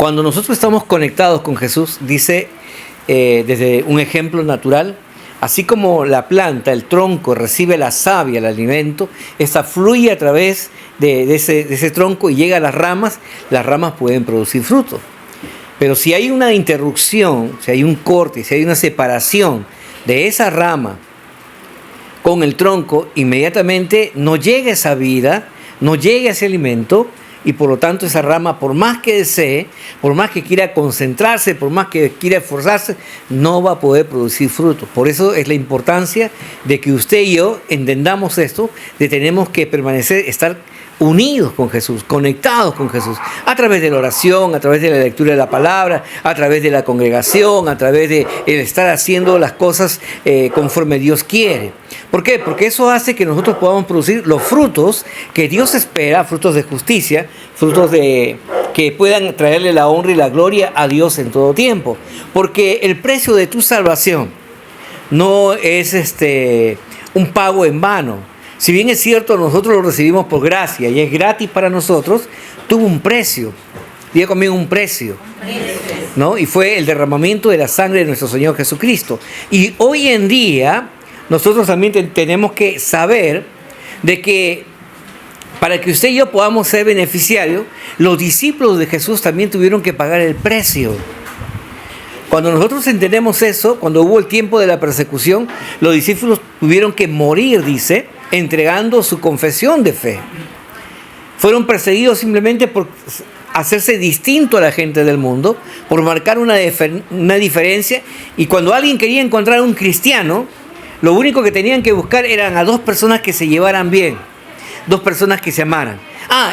Cuando nosotros estamos conectados con Jesús, dice desde un ejemplo natural, así como la planta, el tronco, recibe la savia, el alimento, esta fluye a través de ese tronco y llega a las ramas pueden producir fruto. Pero si hay una interrupción, si hay un corte, si hay una separación de esa rama con el tronco, inmediatamente no llega esa vida, no llega ese alimento, y por lo tanto esa rama, por más que desee, por más que quiera concentrarse, por más que quiera esforzarse, no va a poder producir fruto. Por eso es la importancia de que usted y yo entendamos esto, de tenemos que permanecer, estar unidos con Jesús, conectados con Jesús, a través de la oración, a través de la lectura de la palabra, a través de la congregación, a través de el estar haciendo las cosas conforme Dios quiere. ¿Por qué? Porque eso hace que nosotros podamos producir los frutos que Dios espera, frutos de justicia, frutos que puedan traerle la honra y la gloria a Dios en todo tiempo. Porque el precio de tu salvación no es un pago en vano. Si bien es cierto, nosotros lo recibimos por gracia y es gratis para nosotros, tuvo un precio. Diga conmigo, un precio. ¿No? Y fue el derramamiento de la sangre de nuestro Señor Jesucristo. Y hoy en día, nosotros también tenemos que saber de que para que usted y yo podamos ser beneficiarios, los discípulos de Jesús también tuvieron que pagar el precio. Cuando nosotros entendemos eso, cuando hubo el tiempo de la persecución, los discípulos tuvieron que morir, dice, entregando su confesión de fe. Fueron perseguidos simplemente por hacerse distinto a la gente del mundo, por marcar una diferencia. Y cuando alguien quería encontrar a un cristiano, lo único que tenían que buscar eran a dos personas que se llevaran bien, dos personas que se amaran.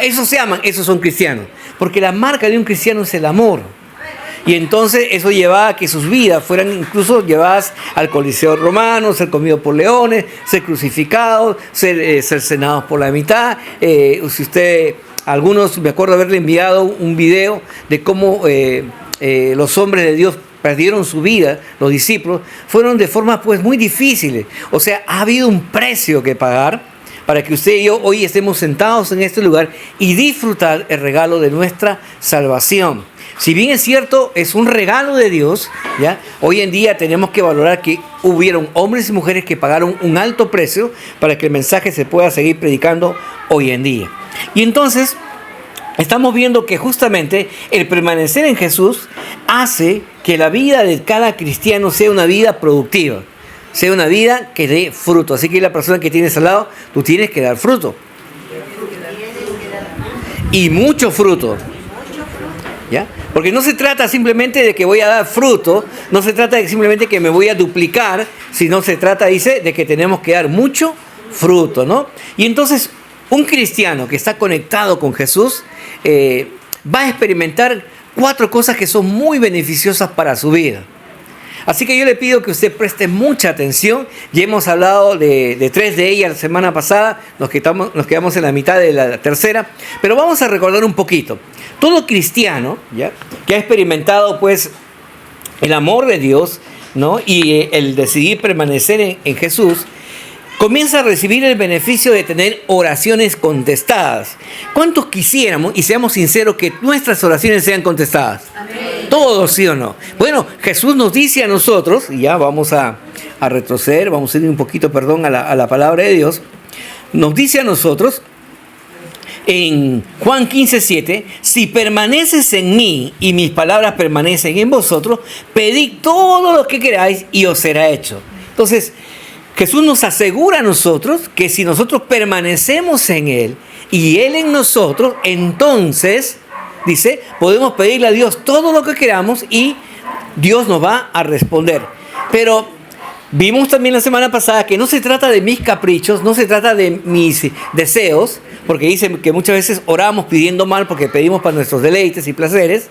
Esos se aman, esos son cristianos. Porque la marca de un cristiano es el amor. Y entonces eso llevaba a que sus vidas fueran incluso llevadas al Coliseo romano, ser comidos por leones, ser crucificados, ser cenados por la mitad. Si usted, algunos, me acuerdo haberle enviado un video de cómo los hombres de Dios perdieron su vida, los discípulos, fueron de formas pues muy difíciles. O sea, ha habido un precio que pagar para que usted y yo hoy estemos sentados en este lugar y disfrutar el regalo de nuestra salvación. Si bien es cierto, es un regalo de Dios, ¿ya? Hoy en día tenemos que valorar que hubieron hombres y mujeres que pagaron un alto precio para que el mensaje se pueda seguir predicando hoy en día. Y entonces, estamos viendo que justamente el permanecer en Jesús hace que la vida de cada cristiano sea una vida productiva, sea una vida que dé fruto. Así que la persona que tienes al lado, tú tienes que dar fruto. Y mucho fruto. ¿Ya? Porque no se trata simplemente de que voy a dar fruto, no se trata de simplemente que me voy a duplicar, sino se trata, dice, de que tenemos que dar mucho fruto, ¿no? Y entonces, un cristiano que está conectado con Jesús va a experimentar 4 cosas que son muy beneficiosas para su vida. Así que yo le pido que usted preste mucha atención. Ya hemos hablado de 3 de ellas la semana pasada, nos quedamos en la mitad de la tercera, pero vamos a recordar un poquito. Todo cristiano, ¿ya?, que ha experimentado pues el amor de Dios, ¿no?, y el decidir permanecer en Jesús, comienza a recibir el beneficio de tener oraciones contestadas. ¿Cuántos quisiéramos, y seamos sinceros, que nuestras oraciones sean contestadas? Amén. Todos, ¿sí o no? Bueno, Jesús nos dice a nosotros, y ya vamos a retroceder, vamos a ir un poquito, a la palabra de Dios, nos dice a nosotros, en Juan 15:7, si permaneces en mí y mis palabras permanecen en vosotros, pedid todo lo que queráis y os será hecho. Entonces, Jesús nos asegura a nosotros que si nosotros permanecemos en Él y Él en nosotros, entonces, dice, podemos pedirle a Dios todo lo que queramos y Dios nos va a responder. Pero vimos también la semana pasada que no se trata de mis caprichos, no se trata de mis deseos, porque dice que muchas veces oramos pidiendo mal porque pedimos para nuestros deleites y placeres,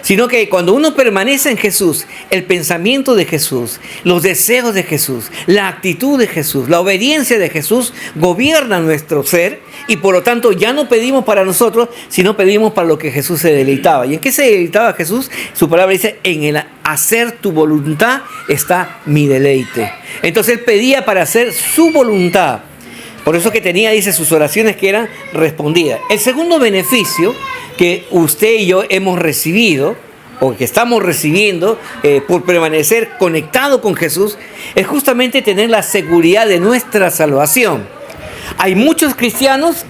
sino que cuando uno permanece en Jesús, el pensamiento de Jesús, los deseos de Jesús, la actitud de Jesús, la obediencia de Jesús gobierna nuestro ser y por lo tanto ya no pedimos para nosotros, sino pedimos para lo que Jesús se deleitaba. ¿Y en qué se deleitaba Jesús? Su palabra dice, en el hacer tu voluntad está mi deleite. Entonces él pedía para hacer su voluntad. Por eso que tenía, dice, sus oraciones que eran respondidas. El segundo beneficio que usted y yo hemos recibido, o que estamos recibiendo por permanecer conectado con Jesús, es justamente tener la seguridad de nuestra salvación. Hay muchos cristianos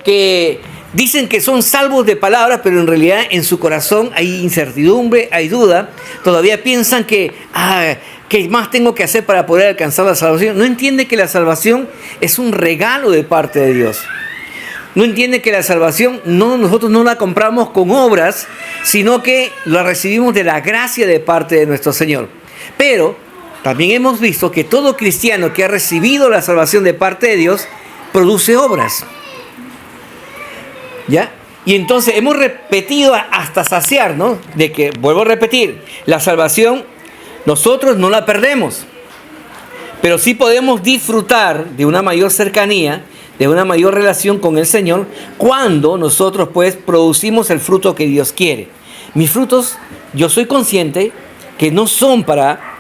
que dicen que son salvos de palabra, pero en realidad en su corazón hay incertidumbre, hay duda. Todavía piensan que, ¿qué más tengo que hacer para poder alcanzar la salvación? No entiende que la salvación es un regalo de parte de Dios. No entiende que la salvación nosotros no la compramos con obras, sino que la recibimos de la gracia de parte de nuestro Señor. Pero también hemos visto que todo cristiano que ha recibido la salvación de parte de Dios produce obras. ¿Ya? Y entonces hemos repetido hasta saciar, ¿no? De que, vuelvo a repetir, la salvación nosotros no la perdemos, pero sí podemos disfrutar de una mayor cercanía, de una mayor relación con el Señor, cuando nosotros pues producimos el fruto que Dios quiere. Mis frutos, yo soy consciente que no son para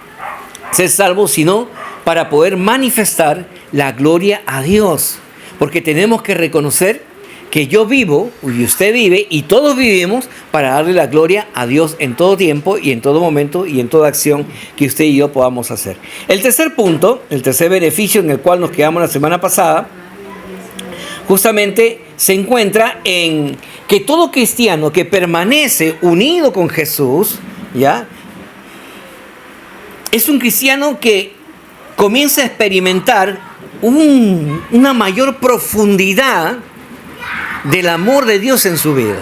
ser salvos, sino para poder manifestar la gloria a Dios, porque tenemos que reconocer que yo vivo y usted vive y todos vivimos para darle la gloria a Dios en todo tiempo y en todo momento y en toda acción que usted y yo podamos hacer. El tercer punto, el tercer beneficio en el cual nos quedamos la semana pasada, justamente se encuentra en que todo cristiano que permanece unido con Jesús, ¿ya?, es un cristiano que comienza a experimentar una mayor profundidad del amor de Dios en su vida.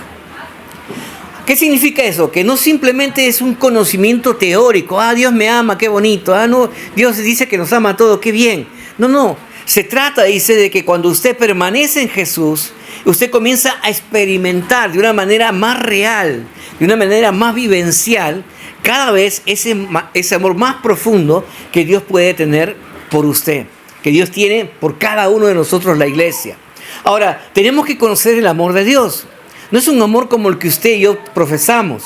¿Qué significa eso? Que no simplemente es un conocimiento teórico. Dios me ama, qué bonito. No, Dios dice que nos ama a todos, qué bien. No. Se trata, dice, de que cuando usted permanece en Jesús, usted comienza a experimentar de una manera más real, de una manera más vivencial, cada vez ese amor más profundo que Dios puede tener por usted, que Dios tiene por cada uno de nosotros, la iglesia. Ahora, tenemos que conocer el amor de Dios. No es un amor como el que usted y yo profesamos.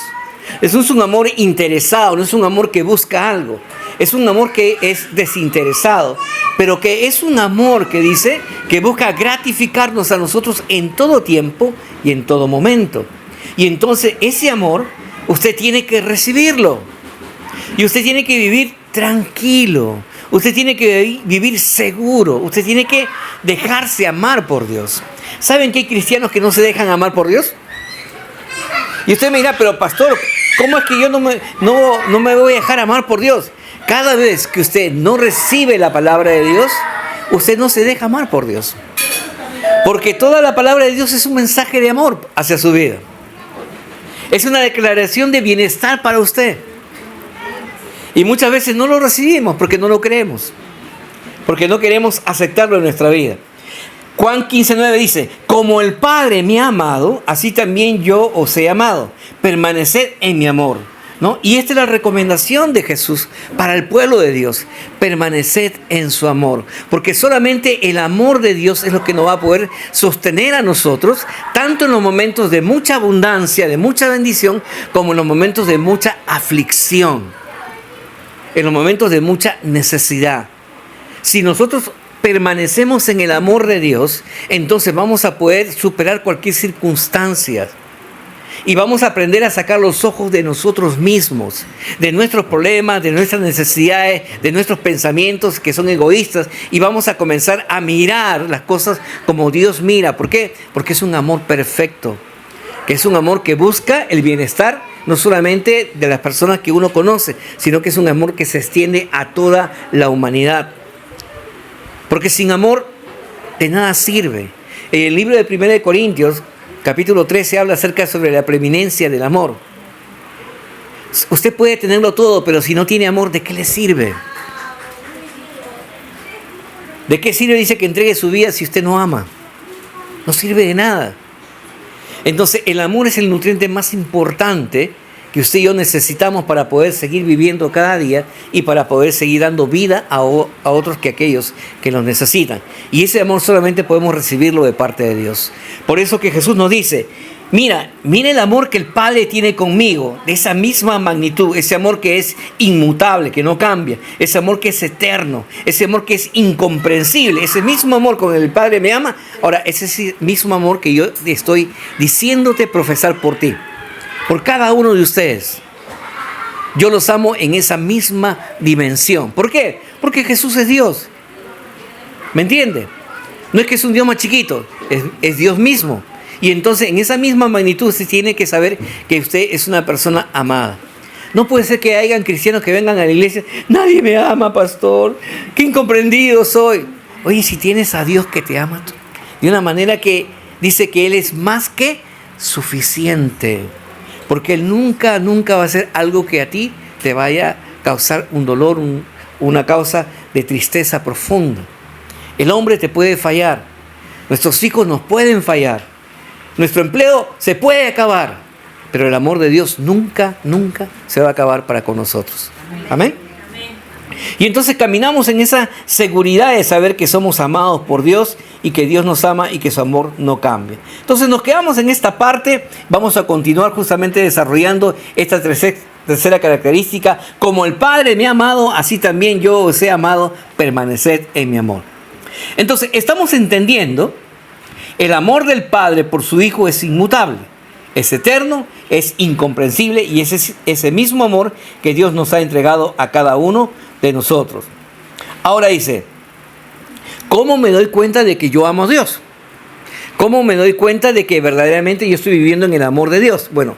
Es un amor interesado, no es un amor que busca algo. Es un amor que es desinteresado, pero que es un amor que dice que busca gratificarnos a nosotros en todo tiempo y en todo momento. Y entonces ese amor usted tiene que recibirlo. Y usted tiene que vivir tranquilo. Usted tiene que vivir seguro. Usted tiene que dejarse amar por Dios. ¿Saben que hay cristianos que no se dejan amar por Dios? Y usted me dirá, pero pastor, ¿cómo es que yo no me voy a dejar amar por Dios? Cada vez que usted no recibe la palabra de Dios, usted no se deja amar por Dios. Porque toda la palabra de Dios es un mensaje de amor hacia su vida. Es una declaración de bienestar para usted. Y muchas veces no lo recibimos porque no lo creemos. Porque no queremos aceptarlo en nuestra vida. Juan 15:9 dice, como el Padre me ha amado, así también yo os he amado. Permaneced en mi amor, ¿no? Y esta es la recomendación de Jesús para el pueblo de Dios. Permaneced en su amor. Porque solamente el amor de Dios es lo que nos va a poder sostener a nosotros, tanto en los momentos de mucha abundancia, de mucha bendición, como en los momentos de mucha aflicción, en los momentos de mucha necesidad. Si nosotros permanecemos en el amor de Dios, entonces vamos a poder superar cualquier circunstancia. Y vamos a aprender a sacar los ojos de nosotros mismos, de nuestros problemas, de nuestras necesidades, de nuestros pensamientos que son egoístas. Y vamos a comenzar a mirar las cosas como Dios mira. ¿Por qué? Porque es un amor perfecto. Que es un amor que busca el bienestar, no solamente de las personas que uno conoce, sino que es un amor que se extiende a toda la humanidad. Porque sin amor de nada sirve. En el libro de 1 Corintios, capítulo 13, habla acerca sobre la preeminencia del amor. Usted puede tenerlo todo, pero si no tiene amor, ¿de qué le sirve? ¿De qué sirve, dice, que entregue su vida si usted no ama? No sirve de nada. Entonces, el amor es el nutriente más importante que usted y yo necesitamos para poder seguir viviendo cada día y para poder seguir dando vida a otros que aquellos que los necesitan. Y ese amor solamente podemos recibirlo de parte de Dios. Por eso que Jesús nos dice, Mira el amor que el Padre tiene conmigo, de esa misma magnitud, ese amor que es inmutable, que no cambia, ese amor que es eterno, ese amor que es incomprensible, ese mismo amor con el que el Padre me ama. Ahora, ese mismo amor que yo estoy diciéndote profesar por ti, por cada uno de ustedes. Yo los amo en esa misma dimensión. ¿Por qué? Porque Jesús es Dios. ¿Me entiende? No es que es un Dios más chiquito, es Dios mismo. Y entonces en esa misma magnitud usted tiene que saber que usted es una persona amada. No puede ser que hayan cristianos que vengan a la iglesia, nadie me ama, pastor, qué incomprendido soy. Oye, si tienes a Dios que te ama de una manera que dice que Él es más que suficiente, porque Él nunca va a hacer algo que a ti te vaya a causar un dolor, una causa de tristeza profunda. El hombre te puede fallar, nuestros hijos nos pueden fallar, nuestro empleo se puede acabar, pero el amor de Dios nunca se va a acabar para con nosotros. Amén. Y entonces caminamos en esa seguridad de saber que somos amados por Dios y que Dios nos ama y que su amor no cambia. Entonces nos quedamos en esta parte, vamos a continuar justamente desarrollando esta tercera característica. Como el Padre me ha amado, así también yo os he amado, permaneced en mi amor. Entonces estamos entendiendo, el amor del Padre por su Hijo es inmutable, es eterno, es incomprensible y es ese mismo amor que Dios nos ha entregado a cada uno de nosotros. Ahora dice, ¿cómo me doy cuenta de que yo amo a Dios? ¿Cómo me doy cuenta de que verdaderamente yo estoy viviendo en el amor de Dios? Bueno,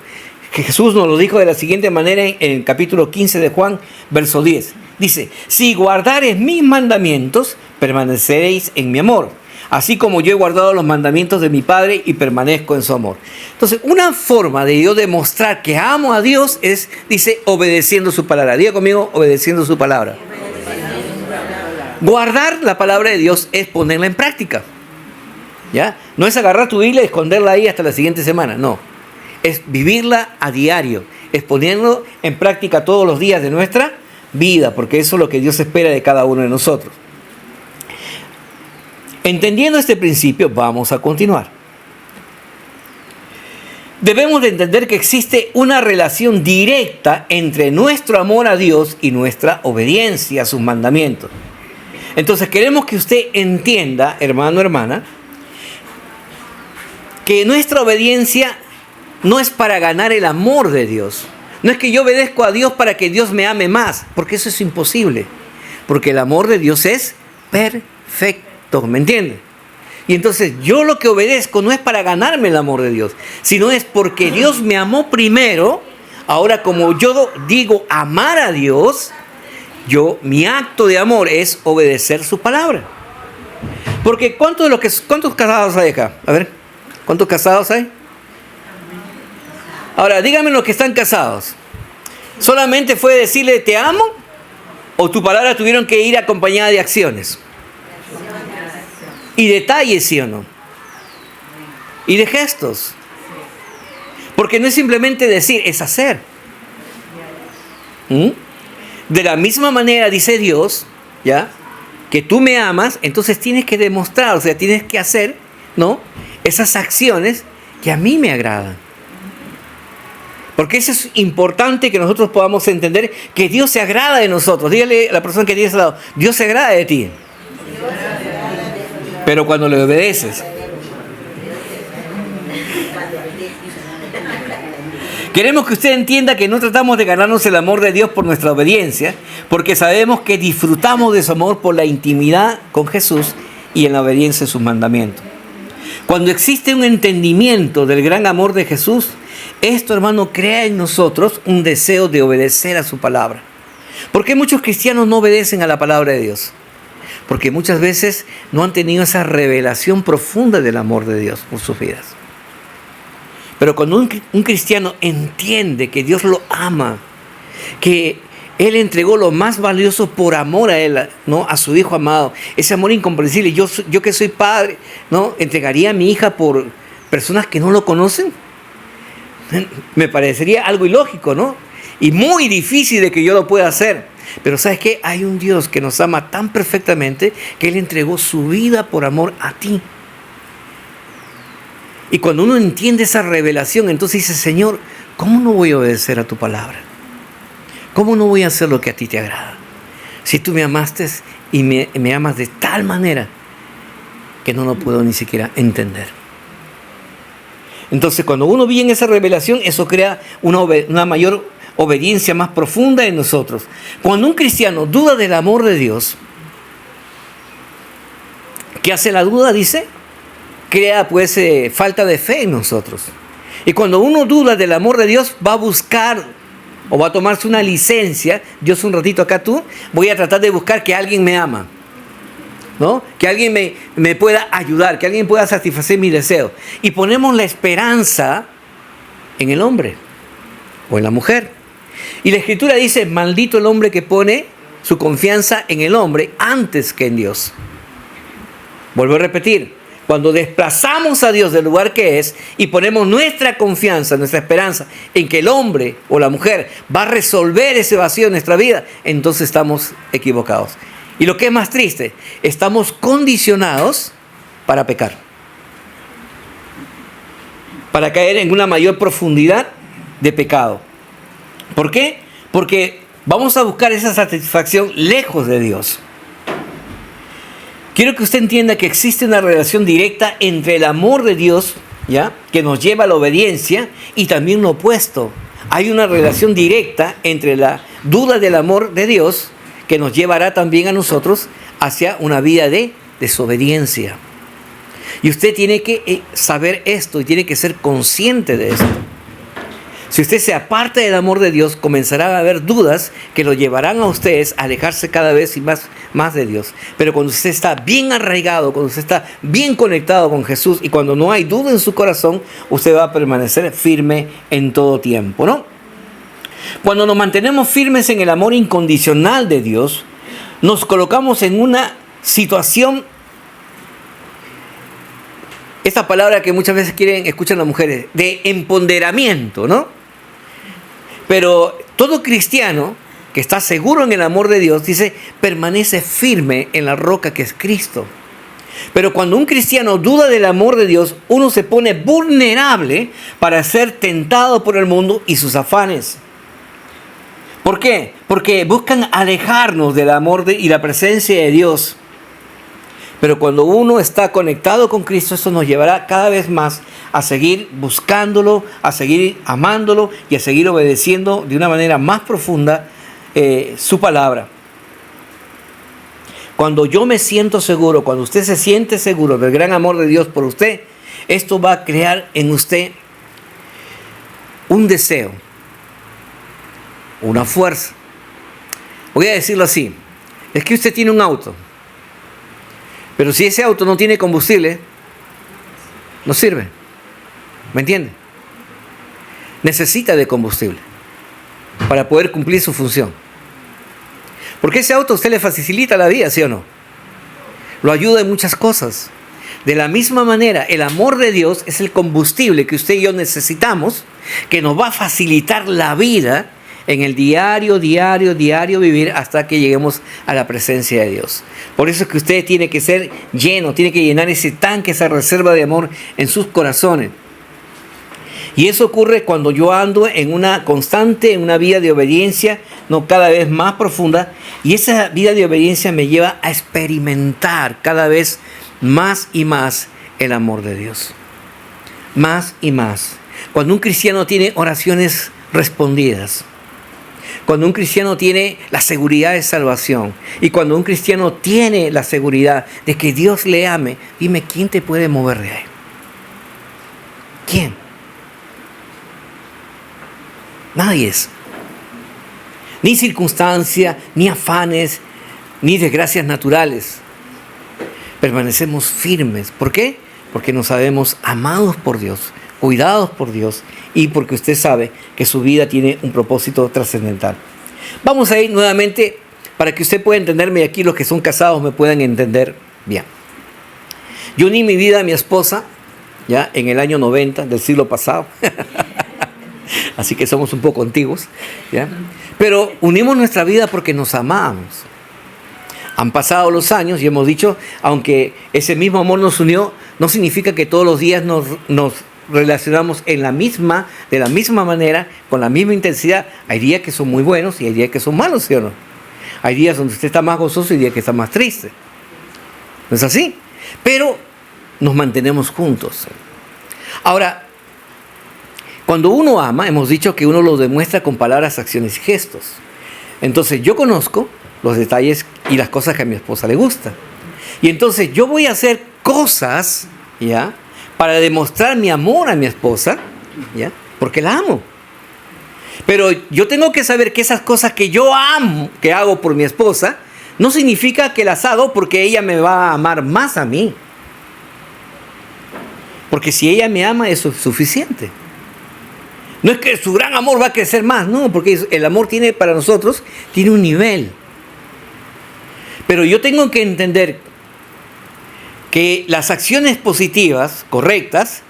Jesús nos lo dijo de la siguiente manera en el capítulo 15 de Juan, verso 10. Dice, si guardareis mis mandamientos, permaneceréis en mi amor, así como yo he guardado los mandamientos de mi Padre y permanezco en su amor. Entonces, una forma de yo demostrar que amo a Dios es, dice, obedeciendo su palabra. Diga conmigo, obedeciendo su palabra. Guardar la palabra de Dios es ponerla en práctica. ¿Ya? No es agarrar tu Biblia y esconderla ahí hasta la siguiente semana, no. Es vivirla a diario, es ponerlo en práctica todos los días de nuestra vida, porque eso es lo que Dios espera de cada uno de nosotros. Entendiendo este principio, vamos a continuar. Debemos de entender que existe una relación directa entre nuestro amor a Dios y nuestra obediencia a sus mandamientos. Entonces queremos que usted entienda, hermano, hermana, que nuestra obediencia no es para ganar el amor de Dios. No es que yo obedezco a Dios para que Dios me ame más, porque eso es imposible. Porque el amor de Dios es perfecto. ¿Me entiende? Y entonces yo lo que obedezco no es para ganarme el amor de Dios, sino es porque Dios me amó primero. Ahora, como yo digo amar a Dios, mi acto de amor es obedecer su palabra. Porque ¿cuántos casados hay acá? A ver, ¿cuántos casados hay? Ahora, díganme los que están casados. ¿Solamente fue decirle te amo? ¿O tu palabra tuvieron que ir acompañada de acciones? Y detalles, ¿sí o no? Y de gestos. Porque no es simplemente decir, es hacer. De la misma manera dice Dios, ¿ya? Que tú me amas, entonces tienes que demostrar, o sea, tienes que hacer, ¿no? Esas acciones que a mí me agradan. Porque eso es importante que nosotros podamos entender que Dios se agrada de nosotros. Dígale a la persona que tienes al lado, Dios se agrada de ti. Pero cuando le obedeces. Queremos que usted entienda que no tratamos de ganarnos el amor de Dios por nuestra obediencia, porque sabemos que disfrutamos de su amor por la intimidad con Jesús y en la obediencia de sus mandamientos. Cuando existe un entendimiento del gran amor de Jesús, esto, hermano, crea en nosotros un deseo de obedecer a su palabra. ¿Por qué muchos cristianos no obedecen a la palabra de Dios? Porque muchas veces no han tenido esa revelación profunda del amor de Dios por sus vidas. Pero cuando un cristiano entiende que Dios lo ama, que Él entregó lo más valioso por amor a Él, ¿no? A su Hijo amado, ese amor incomprensible. Yo que soy padre, ¿no? ¿Entregaría a mi hija por personas que no lo conocen? Me parecería algo ilógico, ¿no? Y muy difícil de que yo lo pueda hacer. Pero ¿sabes qué? Hay un Dios que nos ama tan perfectamente que Él entregó su vida por amor a ti. Y cuando uno entiende esa revelación, entonces dice, Señor, ¿cómo no voy a obedecer a tu palabra? ¿Cómo no voy a hacer lo que a ti te agrada? Si tú me amaste y me amas de tal manera que no lo puedo ni siquiera entender. Entonces, cuando uno viene esa revelación, eso crea una mayor obediencia más profunda en nosotros. Cuando un cristiano duda del amor de Dios, ¿qué hace la duda? Dice, crea pues falta de fe en nosotros. Y cuando uno duda del amor de Dios, va a buscar o va a tomarse una licencia. Dios, un ratito acá tú, voy a tratar de buscar que alguien me ama, ¿no? Que alguien me pueda ayudar, que alguien pueda satisfacer mi deseo. Y ponemos la esperanza en el hombre o en la mujer. Y la Escritura dice, maldito el hombre que pone su confianza en el hombre antes que en Dios. Vuelvo a repetir, cuando desplazamos a Dios del lugar que es y ponemos nuestra confianza, nuestra esperanza en que el hombre o la mujer va a resolver ese vacío en nuestra vida, entonces estamos equivocados. Y lo que es más triste, estamos condicionados para pecar, para caer en una mayor profundidad de pecado. ¿Por qué? Porque vamos a buscar esa satisfacción lejos de Dios. Quiero que usted entienda que existe una relación directa entre el amor de Dios, ¿ya?, que nos lleva a la obediencia, y también lo opuesto. Hay una relación directa entre la duda del amor de Dios, que nos llevará también a nosotros hacia una vida de desobediencia. Y usted tiene que saber esto y tiene que ser consciente de esto. Si usted se aparta del amor de Dios, comenzará a haber dudas que lo llevarán a ustedes a alejarse cada vez y más de Dios. Pero cuando usted está bien arraigado, cuando usted está bien conectado con Jesús y cuando no hay duda en su corazón, usted va a permanecer firme en todo tiempo, ¿no? Cuando nos mantenemos firmes en el amor incondicional de Dios, nos colocamos en una situación, esta palabra que muchas veces escuchan las mujeres, de empoderamiento, ¿no? Pero todo cristiano que está seguro en el amor de Dios, dice, permanece firme en la roca que es Cristo. Pero cuando un cristiano duda del amor de Dios, uno se pone vulnerable para ser tentado por el mundo y sus afanes. ¿Por qué? Porque buscan alejarnos del amor y la presencia de Dios. Pero cuando uno está conectado con Cristo, eso nos llevará cada vez más a seguir buscándolo, a seguir amándolo y a seguir obedeciendo de una manera más profunda su palabra. Cuando yo me siento seguro, cuando usted se siente seguro del gran amor de Dios por usted, esto va a crear en usted un deseo, una fuerza. Voy a decirlo así, es que usted tiene un auto, pero si ese auto no tiene combustible, no sirve. ¿Me entiende? Necesita de combustible para poder cumplir su función. Porque ese auto a usted le facilita la vida, ¿sí o no? Lo ayuda en muchas cosas. De la misma manera, el amor de Dios es el combustible que usted y yo necesitamos, que nos va a facilitar la vida en el diario vivir hasta que lleguemos a la presencia de Dios. Por eso es que usted tiene que ser lleno, tiene que llenar ese tanque, esa reserva de amor en sus corazones. Y eso ocurre cuando yo ando en una constante, en una vida de obediencia, no cada vez más profunda, y esa vida de obediencia me lleva a experimentar cada vez más y más el amor de Dios. Más y más. Cuando un cristiano tiene oraciones respondidas, cuando un cristiano tiene la seguridad de salvación y cuando un cristiano tiene la seguridad de que Dios le ame, dime, ¿quién te puede mover de ahí? ¿Quién? Nadie es. Ni circunstancia, ni afanes, ni desgracias naturales. Permanecemos firmes. ¿Por qué? Porque nos sabemos amados por Dios, cuidados por Dios y porque usted sabe que su vida tiene un propósito trascendental. Vamos a ir nuevamente para que usted pueda entenderme y aquí los que son casados me puedan entender bien. Yo uní mi vida a mi esposa ya en el año 90 del siglo pasado. Así que somos un poco antiguos, ¿ya? Pero unimos nuestra vida porque nos amamos. Han pasado los años y hemos dicho, aunque ese mismo amor nos unió, no significa que todos los días nos relacionamos de la misma manera, con la misma intensidad. Hay días que son muy buenos y hay días que son malos, ¿sí o no? Hay días donde usted está más gozoso y días que está más triste. ¿No es así? Pero nos mantenemos juntos. Ahora, cuando uno ama, hemos dicho que uno lo demuestra con palabras, acciones y gestos. Entonces yo conozco los detalles y las cosas que a mi esposa le gustan. Y entonces yo voy a hacer cosas, ¿ya?, para demostrar mi amor a mi esposa, ¿ya?, porque la amo. Pero yo tengo que saber que esas cosas que yo amo, que hago por mi esposa, no significa que las hago porque ella me va a amar más a mí. Porque si ella me ama, eso es suficiente. No es que su gran amor va a crecer más, no, porque el amor para nosotros tiene un nivel. Pero yo tengo que entender que las acciones positivas, correctas,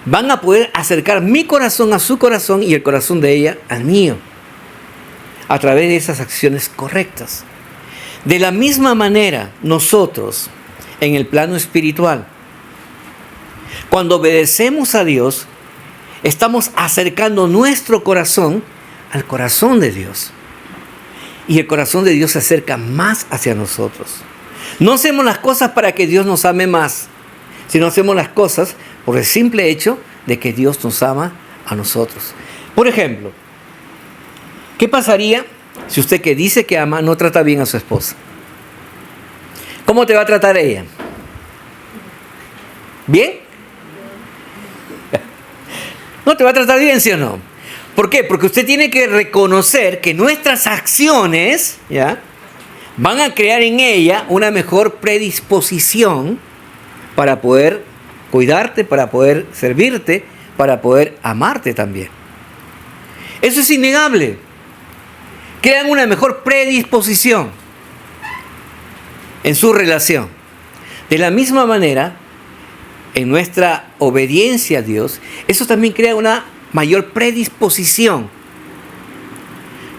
van a poder acercar mi corazón a su corazón y el corazón de ella al mío, a través de esas acciones correctas. De la misma manera, nosotros, en el plano espiritual, cuando obedecemos a Dios, estamos acercando nuestro corazón al corazón de Dios. Y el corazón de Dios se acerca más hacia nosotros. No hacemos las cosas para que Dios nos ame más, sino hacemos las cosas por el simple hecho de que Dios nos ama a nosotros. Por ejemplo, ¿qué pasaría si usted, que dice que ama, no trata bien a su esposa? ¿Cómo te va a tratar ella? ¿Bien? ¿No te va a tratar bien, sí o no? ¿Por qué? Porque usted tiene que reconocer que nuestras acciones, ¿ya?, van a crear en ella una mejor predisposición para poder cuidarte, para poder servirte, para poder amarte también. Eso es innegable. Crean una mejor predisposición en su relación. De la misma manera, en nuestra obediencia a Dios, eso también crea una mayor predisposición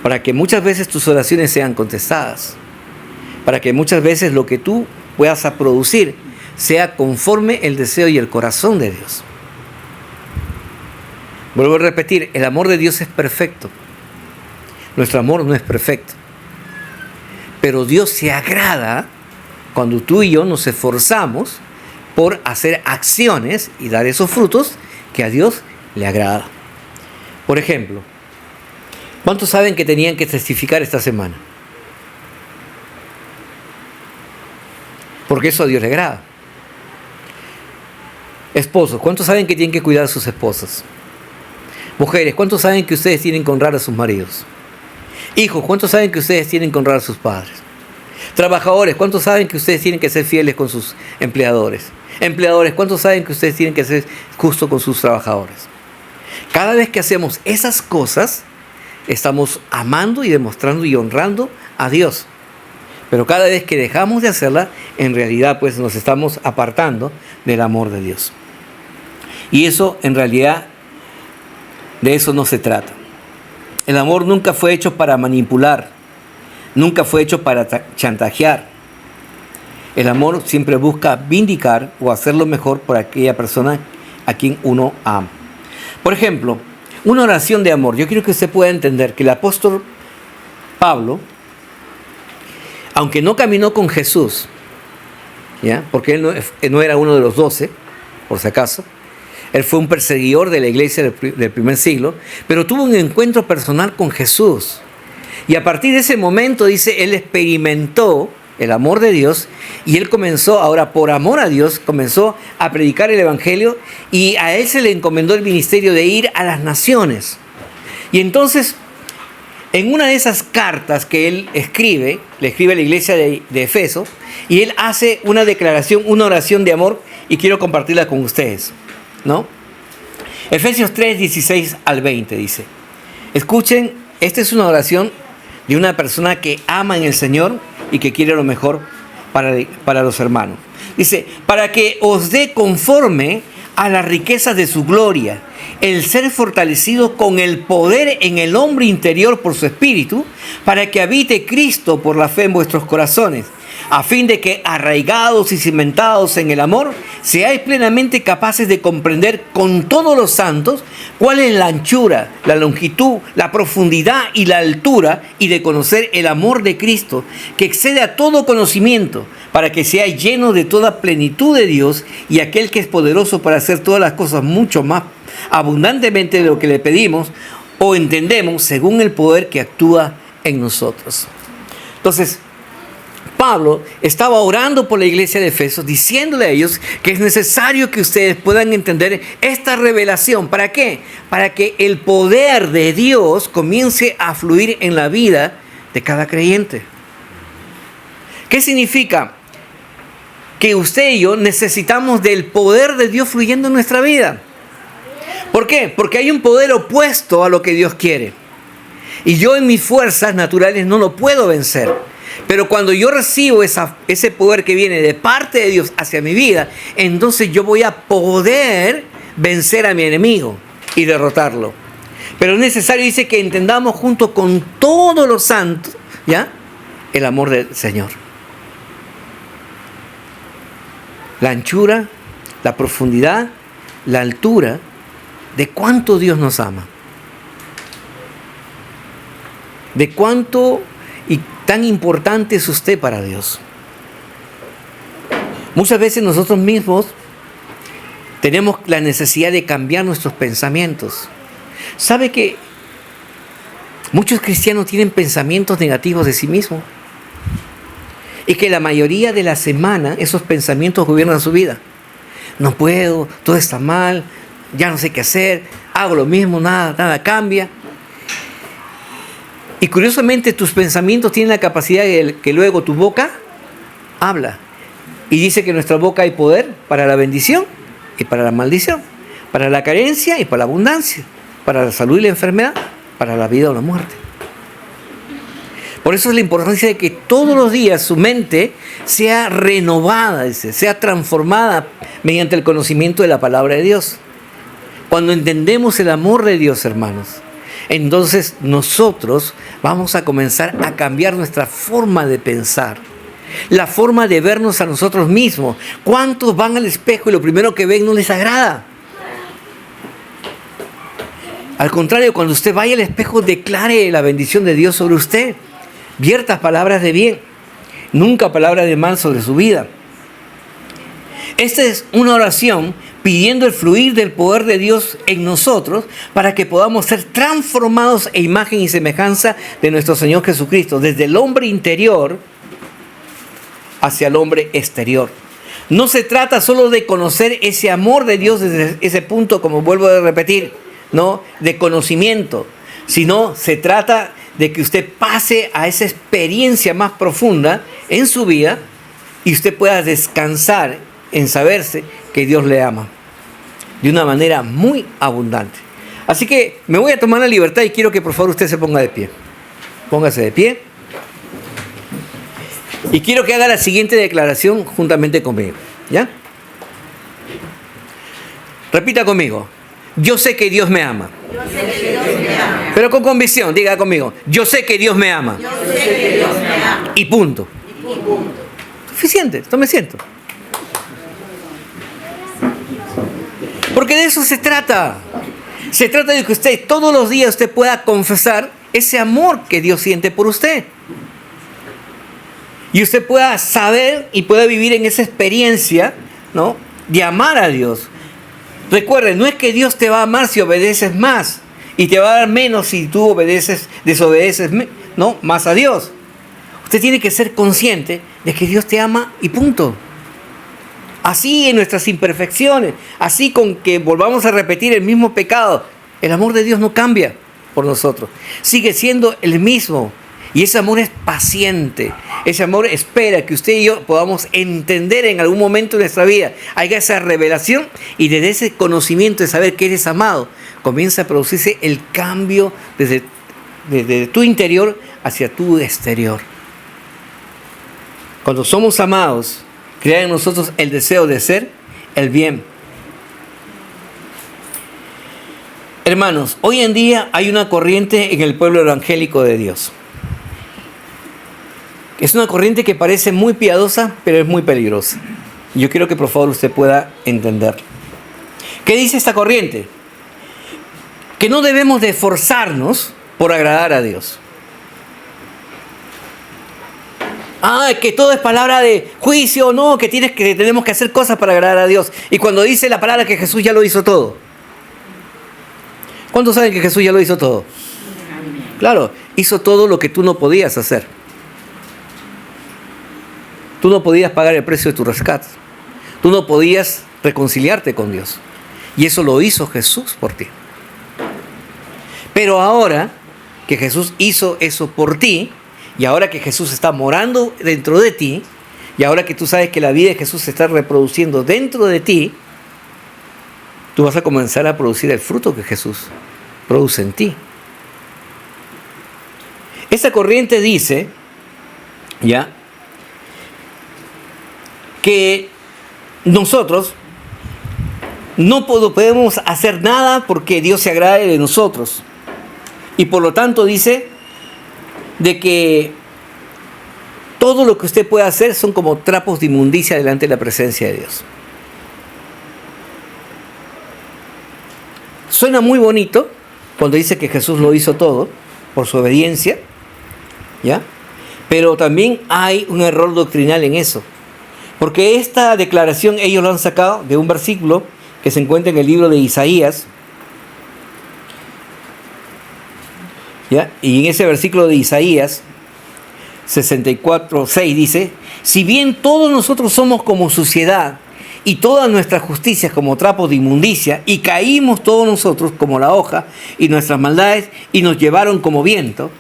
para que muchas veces tus oraciones sean contestadas, para que muchas veces lo que tú puedas producir sea conforme el deseo y el corazón de Dios. Vuelvo a repetir, el amor de Dios es perfecto. Nuestro amor no es perfecto. Pero Dios se agrada cuando tú y yo nos esforzamos por hacer acciones y dar esos frutos que a Dios le agrada. Por ejemplo, ¿cuántos saben que tenían que testificar esta semana? Porque eso a Dios le agrada. Esposos, ¿cuántos saben que tienen que cuidar a sus esposas? Mujeres, ¿cuántos saben que ustedes tienen que honrar a sus maridos? Hijos, ¿cuántos saben que ustedes tienen que honrar a sus padres? Trabajadores, ¿cuántos saben que ustedes tienen que ser fieles con sus empleadores? Empleadores, ¿cuántos saben que ustedes tienen que ser justos con sus trabajadores? Cada vez que hacemos esas cosas, estamos amando y demostrando y honrando a Dios. Pero cada vez que dejamos de hacerla, en realidad pues nos estamos apartando del amor de Dios. Y eso, en realidad, de eso no se trata. El amor nunca fue hecho para manipular, nunca fue hecho para chantajear. El amor siempre busca vindicar o hacer lo mejor por aquella persona a quien uno ama. Por ejemplo, una oración de amor. Yo quiero que usted pueda entender que el apóstol Pablo, aunque no caminó con Jesús, ¿ya?, porque él no era uno de los 12, por si acaso, él fue un perseguidor de la iglesia del primer siglo, pero tuvo un encuentro personal con Jesús. Y a partir de ese momento, dice, él experimentó el amor de Dios y él comenzó, ahora por amor a Dios, comenzó a predicar el evangelio y a él se le encomendó el ministerio de ir a las naciones. Y entonces, en una de esas cartas que él escribe, le escribe a la iglesia de Efeso, y él hace una declaración, una oración de amor, y quiero compartirla con ustedes, ¿no? Efesios 3, 16 al 20 dice, escuchen, esta es una oración de una persona que ama en el Señor y que quiere lo mejor para los hermanos. Dice, para que os dé conforme a las riquezas de su gloria, el ser fortalecido con el poder en el hombre interior por su espíritu, para que habite Cristo por la fe en vuestros corazones, a fin de que, arraigados y cimentados en el amor, seáis plenamente capaces de comprender con todos los santos cuál es la anchura, la longitud, la profundidad y la altura, y de conocer el amor de Cristo, que excede a todo conocimiento, para que seáis llenos de toda plenitud de Dios, y aquel que es poderoso para hacer todas las cosas mucho más abundantemente de lo que le pedimos o entendemos, según el poder que actúa en nosotros. Entonces, Pablo estaba orando por la iglesia de Efesos, diciéndole a ellos que es necesario que ustedes puedan entender esta revelación. ¿Para qué? Para que el poder de Dios comience a fluir en la vida de cada creyente. ¿Qué significa? Que usted y yo necesitamos del poder de Dios fluyendo en nuestra vida. ¿Por qué? Porque hay un poder opuesto a lo que Dios quiere. Y yo en mis fuerzas naturales no lo puedo vencer. Pero cuando yo recibo ese poder que viene de parte de Dios hacia mi vida, entonces yo voy a poder vencer a mi enemigo y derrotarlo. Pero es necesario, dice, que entendamos junto con todos los santos, ¿ya?, el amor del Señor. La anchura, la profundidad, la altura de cuánto Dios nos ama. De cuánto y tan importante es usted para Dios. Muchas veces nosotros mismos tenemos la necesidad de cambiar nuestros pensamientos. ¿Sabe que muchos cristianos tienen pensamientos negativos de sí mismos? Y que la mayoría de la semana esos pensamientos gobiernan su vida. No puedo, todo está mal, ya no sé qué hacer, hago lo mismo, nada cambia. Y curiosamente tus pensamientos tienen la capacidad de que luego tu boca habla. Y dice que en nuestra boca hay poder para la bendición y para la maldición, para la carencia y para la abundancia, para la salud y la enfermedad, para la vida o la muerte. Por eso es la importancia de que todos los días su mente sea renovada, sea transformada mediante el conocimiento de la palabra de Dios. Cuando entendemos el amor de Dios, hermanos, entonces nosotros vamos a comenzar a cambiar nuestra forma de pensar, la forma de vernos a nosotros mismos. ¿Cuántos van al espejo y lo primero que ven no les agrada? Al contrario, cuando usted vaya al espejo, declare la bendición de Dios sobre usted. Viertas palabras de bien, nunca palabras de mal sobre su vida. Esta es una oración pidiendo el fluir del poder de Dios en nosotros para que podamos ser transformados en imagen y semejanza de nuestro Señor Jesucristo, desde el hombre interior hacia el hombre exterior. No se trata solo de conocer ese amor de Dios desde ese punto, como vuelvo a repetir, ¿no?, de conocimiento, sino se trata de que usted pase a esa experiencia más profunda en su vida y usted pueda descansar en saberse que Dios le ama de una manera muy abundante. Así que me voy a tomar la libertad y quiero que por favor usted se ponga de pie. Póngase de pie. Y quiero que haga la siguiente declaración juntamente conmigo. ¿Ya? Repita conmigo. Yo sé que Dios me ama. Yo sé que Dios me ama. Pero con convicción, diga conmigo. Yo sé que Dios me ama. Yo sé que Dios me ama. Y punto. Y punto. Suficiente, esto me siento. Porque de eso se trata. Se trata de que usted todos los días usted pueda confesar ese amor que Dios siente por usted. Y usted pueda saber y pueda vivir en esa experiencia, ¿no?, de amar a Dios. Recuerden, no es que Dios te va a amar si obedeces más y te va a dar menos si tú desobedeces, ¿no?, más a Dios. Usted tiene que ser consciente de que Dios te ama y punto. Así en nuestras imperfecciones, así con que volvamos a repetir el mismo pecado, el amor de Dios no cambia por nosotros. Sigue siendo el mismo. Y ese amor es paciente. Ese amor espera que usted y yo podamos entender en algún momento de nuestra vida. Haya esa revelación y desde ese conocimiento de saber que eres amado, comienza a producirse el cambio desde tu interior hacia tu exterior. Cuando somos amados, crea en nosotros el deseo de ser el bien. Hermanos, hoy en día hay una corriente en el pueblo evangélico de Dios Es una corriente que parece muy piadosa, pero es muy peligrosa. Yo quiero que por favor usted pueda entender. ¿Qué dice esta corriente? Que no debemos de esforzarnos por agradar a Dios. Que todo es palabra de juicio, no, que tenemos que hacer cosas para agradar a Dios. Y cuando dice la palabra que Jesús ya lo hizo todo. ¿Cuántos saben que Jesús ya lo hizo todo? Claro, hizo todo lo que tú no podías hacer. Tú no podías pagar el precio de tu rescate. Tú no podías reconciliarte con Dios. Y eso lo hizo Jesús por ti. Pero ahora que Jesús hizo eso por ti, y ahora que Jesús está morando dentro de ti, y ahora que tú sabes que la vida de Jesús se está reproduciendo dentro de ti, tú vas a comenzar a producir el fruto que Jesús produce en ti. Esa corriente dice, ¿ya?, que nosotros no podemos hacer nada porque Dios se agrade de nosotros. Y por lo tanto dice de que todo lo que usted puede hacer son como trapos de inmundicia delante de la presencia de Dios. Suena muy bonito cuando dice que Jesús lo hizo todo por su obediencia, ¿ya? Pero también hay un error doctrinal en eso. Porque esta declaración ellos lo han sacado de un versículo que se encuentra en el libro de Isaías, ¿ya? Y en ese versículo de Isaías 64:6 dice: si bien todos nosotros somos como suciedad y todas nuestras justicias como trapos de inmundicia, y caímos todos nosotros como la hoja, y nuestras maldades y nos llevaron como viento.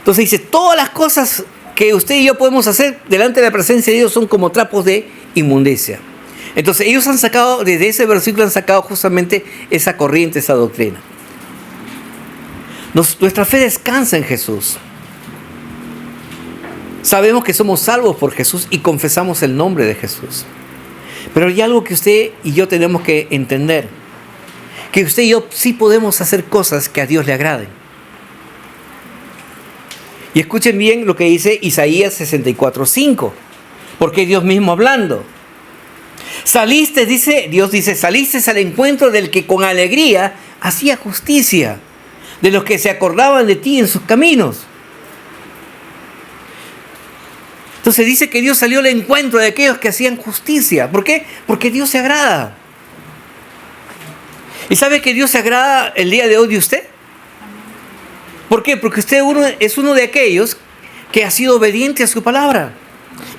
Entonces dice, todas las cosas que usted y yo podemos hacer delante de la presencia de Dios son como trapos de inmundicia. Entonces ellos han sacado, desde ese versículo han sacado justamente esa corriente, esa doctrina. Nuestra fe descansa en Jesús. Sabemos que somos salvos por Jesús y confesamos el nombre de Jesús. Pero hay algo que usted y yo tenemos que entender. Que usted y yo sí podemos hacer cosas que a Dios le agraden. Y escuchen bien lo que dice Isaías 64:5. Porque Dios mismo hablando. Dios dice, saliste al encuentro del que con alegría hacía justicia, de los que se acordaban de ti en sus caminos. Entonces dice que Dios salió al encuentro de aquellos que hacían justicia. ¿Por qué? Porque Dios se agrada. ¿Y sabe que Dios se agrada el día de hoy de usted? ¿Por qué? Porque usted es uno de aquellos que ha sido obediente a su palabra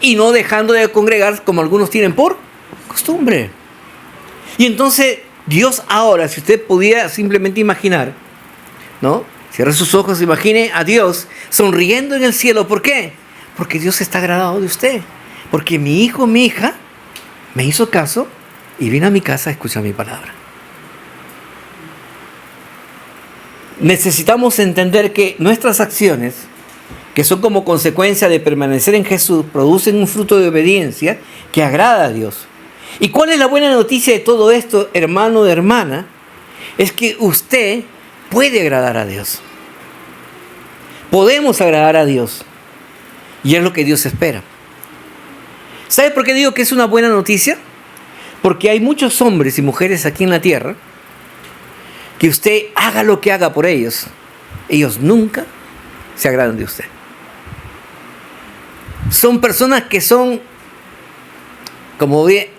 y no dejando de congregar como algunos tienen por costumbre. Y entonces Dios ahora, si usted pudiera simplemente imaginar, ¿no? Cierre sus ojos, imagine a Dios sonriendo en el cielo. ¿Por qué? Porque Dios está agradado de usted. Porque mi hijo, mi hija, me hizo caso y vino a mi casa a escuchar mi palabra. Necesitamos entender que nuestras acciones, que son como consecuencia de permanecer en Jesús, producen un fruto de obediencia que agrada a Dios. ¿Y cuál es la buena noticia de todo esto, hermano o hermana? Es que usted puede agradar a Dios. Podemos agradar a Dios. Y es lo que Dios espera. ¿Sabe por qué digo que es una buena noticia? Porque hay muchos hombres y mujeres aquí en la tierra que usted haga lo que haga por ellos, ellos nunca se agradan de usted. Son personas que son, como ve,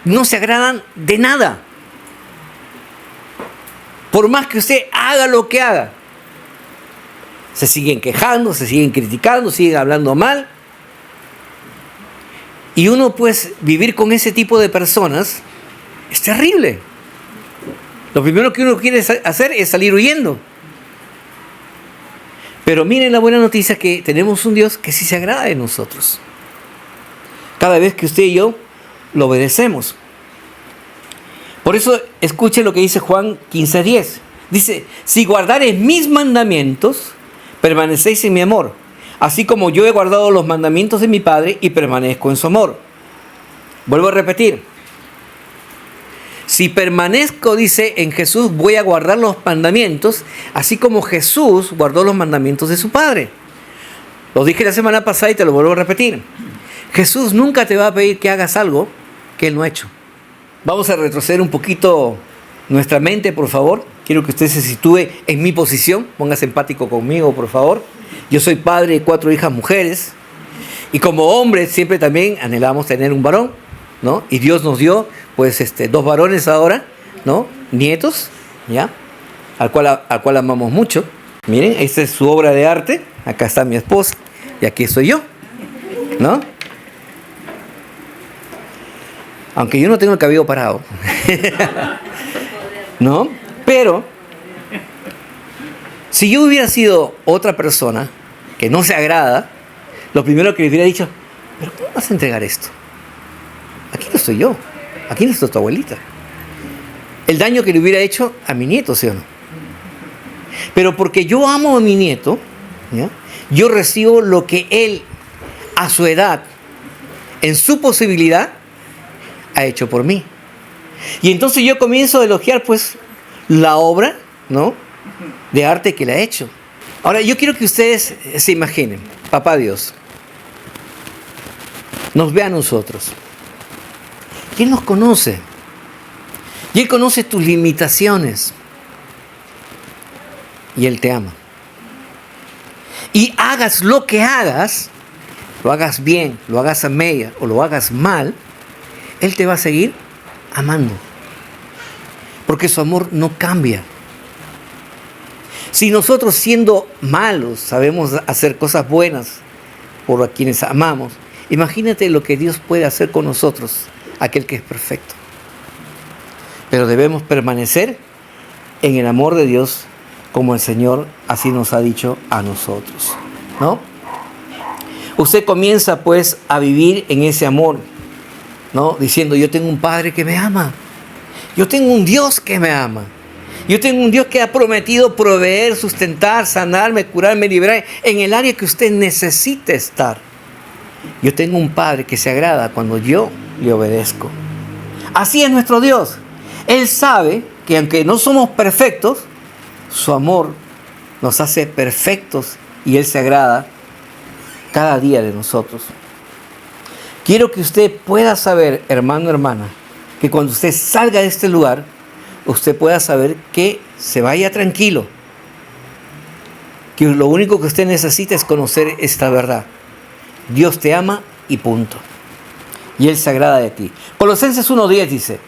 no se agradan de nada. Por más que usted haga lo que haga, se siguen quejando, se siguen criticando, siguen hablando mal. Y uno, pues, vivir con ese tipo de personas es terrible. Lo primero que uno quiere hacer es salir huyendo. Pero miren la buena noticia, que tenemos un Dios que sí se agrada de nosotros. Cada vez que usted y yo lo obedecemos. Por eso escuche lo que dice Juan 15:10. Dice, si guardareis mis mandamientos, permanecéis en mi amor, así como yo he guardado los mandamientos de mi Padre y permanezco en su amor. Vuelvo a repetir. Si permanezco, dice, en Jesús, voy a guardar los mandamientos, así como Jesús guardó los mandamientos de su Padre. Lo dije la semana pasada y te lo vuelvo a repetir. Jesús nunca te va a pedir que hagas algo que Él no ha hecho. Vamos a retroceder un poquito nuestra mente, por favor. Quiero que usted se sitúe en mi posición. Póngase empático conmigo, por favor. Yo soy padre de 4 hijas mujeres. Y como hombres siempre también anhelamos tener un varón, ¿no? Y Dios nos dio, pues, 2 varones ahora, ¿no? Nietos, ¿ya? Al cual amamos mucho. Miren, esta es su obra de arte. Acá está mi esposa y aquí estoy yo, ¿no? Aunque yo no tengo el cabello parado, ¿no? Pero, si yo hubiera sido otra persona que no se agrada, lo primero que le hubiera dicho, ¿pero cómo vas a entregar esto? Aquí no estoy yo, aquí no está tu abuelita. El daño que le hubiera hecho a mi nieto, ¿sí o no? Pero porque yo amo a mi nieto, ¿ya? Yo recibo lo que él, a su edad, en su posibilidad, ha hecho por mí. Y entonces yo comienzo a elogiar, pues, la obra, ¿no?, de arte que le ha hecho. Ahora, yo quiero que ustedes se imaginen, Papá Dios nos ve a nosotros. Y Él nos conoce. Y Él conoce tus limitaciones. Y Él te ama. Y hagas lo que hagas, lo hagas bien, lo hagas a media o lo hagas mal, Él te va a seguir amando. Porque su amor no cambia. Si nosotros, siendo malos, sabemos hacer cosas buenas por a quienes amamos, imagínate lo que Dios puede hacer con nosotros, aquel que es perfecto. Pero debemos permanecer en el amor de Dios, como el Señor así nos ha dicho a nosotros, ¿no? Usted comienza pues a vivir en ese amor, ¿no? Diciendo, yo tengo un Padre que me ama. Yo tengo un Dios que me ama. Yo tengo un Dios que ha prometido proveer, sustentar, sanarme, curarme, liberar en el área que usted necesite estar. Yo tengo un Padre que se agrada cuando yo le obedezco. Así es nuestro Dios. Él sabe que aunque no somos perfectos, su amor nos hace perfectos y Él se agrada cada día de nosotros. Quiero que usted pueda saber, hermano, hermana, que cuando usted salga de este lugar, usted pueda saber que se vaya tranquilo. Que lo único que usted necesita es conocer esta verdad. Dios te ama y punto. Y Él se agrada de ti. Colosenses 1:10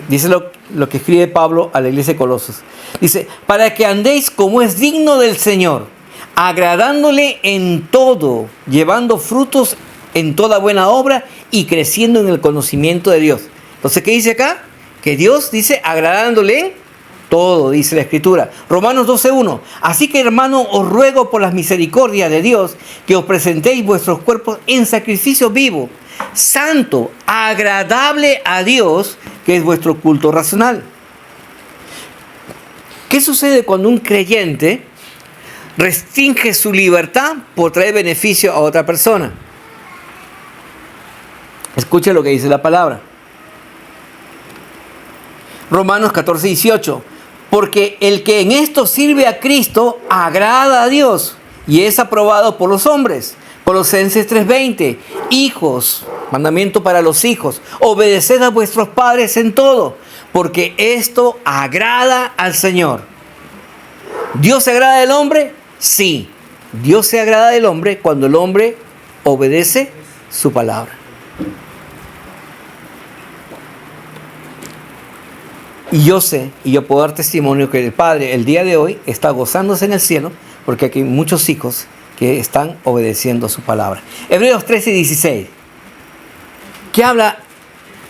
dice lo que escribe Pablo a la iglesia de Colosos. Dice, para que andéis como es digno del Señor, agradándole en todo, llevando frutos en toda buena obra y creciendo en el conocimiento de Dios. Entonces, ¿qué dice acá? Que Dios dice agradándole en todo, dice la Escritura. Romanos 12:1. Así que, hermano, os ruego por las misericordias de Dios que os presentéis vuestros cuerpos en sacrificio vivo, santo, agradable a Dios, que es vuestro culto racional. ¿Qué sucede cuando un creyente restringe su libertad por traer beneficio a otra persona? Escuche lo que dice la palabra. Romanos 14:18. Porque el que en esto sirve a Cristo agrada a Dios y es aprobado por los hombres. Colosenses 3:20. Hijos, mandamiento para los hijos, obedeced a vuestros padres en todo, porque esto agrada al Señor. ¿Dios se agrada del hombre? Sí. Dios se agrada del hombre cuando el hombre obedece su palabra. Y yo sé, y yo puedo dar testimonio que el Padre el día de hoy está gozándose en el cielo, porque aquí hay muchos hijos que están obedeciendo su palabra. Hebreos 13:16, que habla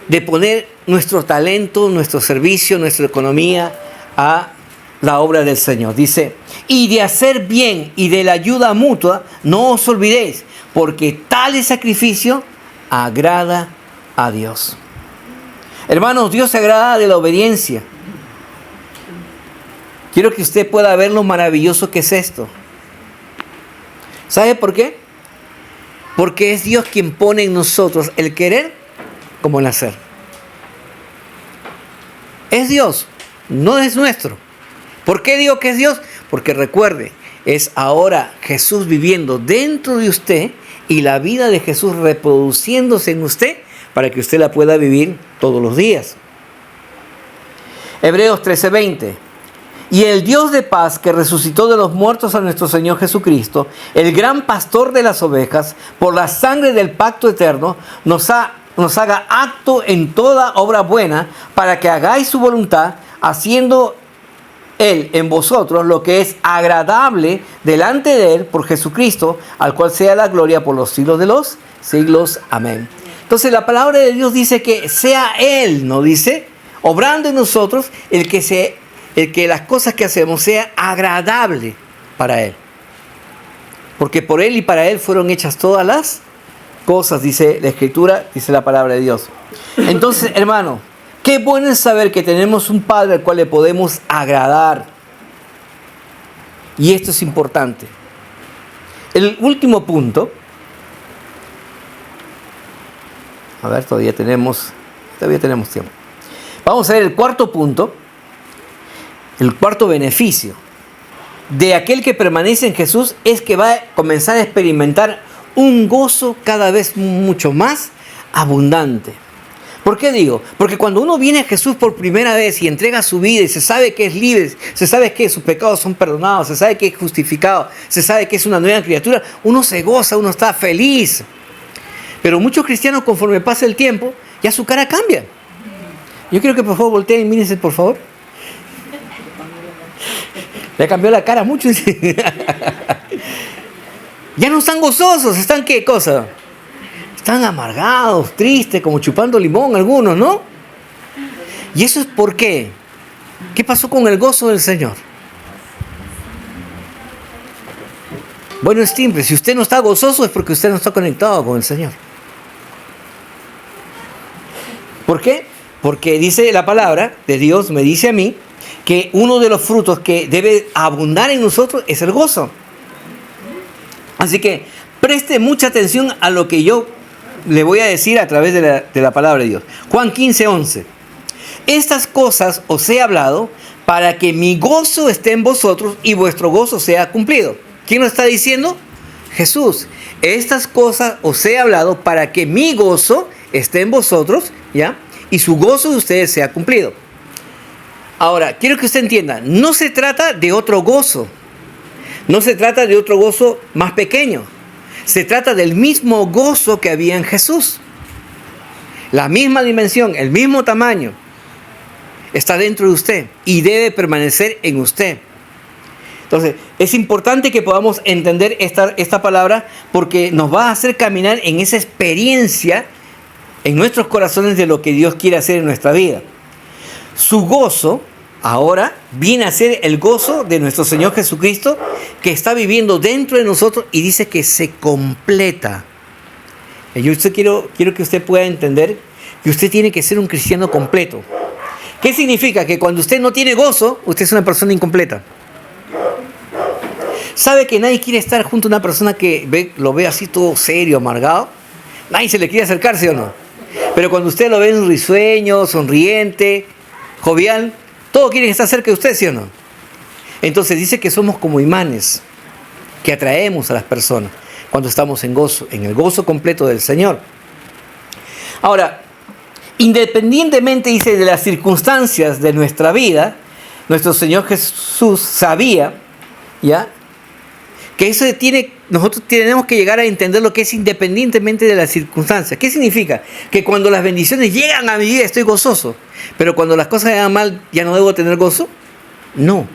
de poner nuestro talento, nuestro servicio, nuestra economía a la obra del Señor. Dice, y de hacer bien y de la ayuda mutua, no os olvidéis, porque tal sacrificio agrada a Dios. Hermanos, Dios se agrada de la obediencia. Quiero que usted pueda ver lo maravilloso que es esto. ¿Sabe por qué? Porque es Dios quien pone en nosotros el querer como el hacer. Es Dios, no es nuestro. ¿Por qué digo que es Dios? Porque recuerde, es ahora Jesús viviendo dentro de usted y la vida de Jesús reproduciéndose en usted para que usted la pueda vivir todos los días. Hebreos 13:20. Y el Dios de paz que resucitó de los muertos a nuestro Señor Jesucristo, el gran pastor de las ovejas, por la sangre del pacto eterno, nos haga acto en toda obra buena para que hagáis su voluntad, haciendo Él en vosotros lo que es agradable delante de Él por Jesucristo, al cual sea la gloria por los siglos de los siglos. Amén. Entonces la palabra de Dios dice que sea Él, ¿no dice? Obrando en nosotros el que las cosas que hacemos sea agradable para Él. Porque por Él y para Él fueron hechas todas las cosas, dice la Escritura, dice la palabra de Dios. Entonces, hermano, qué bueno es saber que tenemos un Padre al cual le podemos agradar. Y esto es importante. El último punto. A ver, todavía tenemos tiempo. Vamos a ver el cuarto punto. El cuarto beneficio de aquel que permanece en Jesús es que va a comenzar a experimentar un gozo cada vez mucho más abundante. ¿Por qué digo? Porque cuando uno viene a Jesús por primera vez y entrega su vida y se sabe que es libre, se sabe que sus pecados son perdonados, se sabe que es justificado, se sabe que es una nueva criatura, uno se goza, uno está feliz. Pero muchos cristianos, conforme pasa el tiempo, ya su cara cambia. Yo quiero que por favor volteen y mírense, por favor. Le cambió la cara mucho. Ya no están gozosos, están ¿qué cosa? Están amargados, tristes, como chupando limón algunos, ¿no? ¿Y eso es por qué? ¿Qué pasó con el gozo del Señor? Bueno, es simple, si usted no está gozoso es porque usted no está conectado con el Señor. ¿Por qué? Porque dice la palabra de Dios, me dice a mí, que uno de los frutos que debe abundar en nosotros es el gozo. Así que preste mucha atención a lo que yo le voy a decir a través de la palabra de Dios. Juan 15:11. Estas cosas os he hablado para que mi gozo esté en vosotros y vuestro gozo sea cumplido. ¿Quién lo está diciendo? Jesús. Estas cosas os he hablado para que mi gozo esté en vosotros, ¿ya? Y su gozo de ustedes sea cumplido. Ahora, quiero que usted entienda, no se trata de otro gozo. No se trata de otro gozo más pequeño. Se trata del mismo gozo que había en Jesús. La misma dimensión, el mismo tamaño, está dentro de usted y debe permanecer en usted. Entonces, es importante que podamos entender esta palabra porque nos va a hacer caminar en esa experiencia en nuestros corazones de lo que Dios quiere hacer en nuestra vida. Su gozo ahora viene a ser el gozo de nuestro Señor Jesucristo que está viviendo dentro de nosotros y dice que se completa. Yo quiero que usted pueda entender que usted tiene que ser un cristiano completo. ¿Qué significa? Que cuando usted no tiene gozo, usted es una persona incompleta. ¿Sabe que nadie quiere estar junto a una persona que lo ve así todo serio, amargado? Nadie se le quiere acercar, ¿sí o no? Pero cuando usted lo ve en risueño, sonriente, jovial, todos quieren estar cerca de usted, ¿sí o no? Entonces dice que somos como imanes que atraemos a las personas cuando estamos en gozo, en el gozo completo del Señor. Ahora, independientemente, dice, de las circunstancias de nuestra vida, nuestro Señor Jesús sabía, ¿ya?, que nosotros tenemos que llegar a entender lo que es independientemente de las circunstancias. ¿Qué significa? Que cuando las bendiciones llegan a mi vida estoy gozoso, pero cuando las cosas llegan mal ya no debo tener gozo. No.